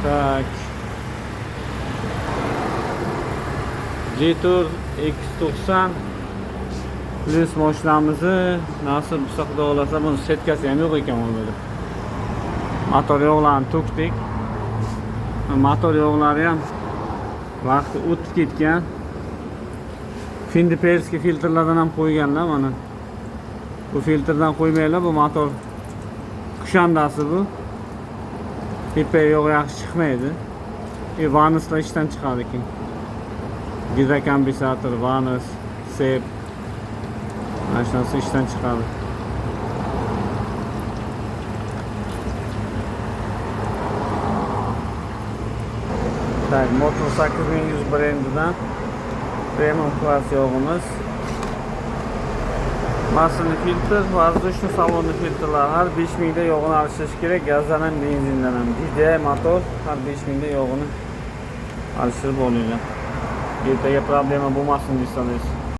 Tak. Jetur X90 plus mashinamizni nasib bo'lsa xudo xolasa buni setkasi ham yo'q ekan böyle. Motor yog'larini to'kdik. Motor yog'lari ham vaqti o'tib ketgan. Findiperski filtrlardan ham qo'yganlar mana. Bu filtrdan qo'ymaylar, bu motor kushandasi bu. Tepa yo'q yaxshi chiqmaydi. Vanuslar ishdan chiqadi keyin. Gizokompensator, vanus, sep. Mana shunisi ishdan chiqadi. Tak, Motor 8100 brendidan premium klass yog'imiz. Masalli filtr, воздушный salonni filtrlar har 5000 da yog'ini almashtirish kerak, gazdan ham, benzindan ham. DJI motor har 5000 da yog'ini almashtirib olinglar. Ertaga problema bo'lmasin desangiz.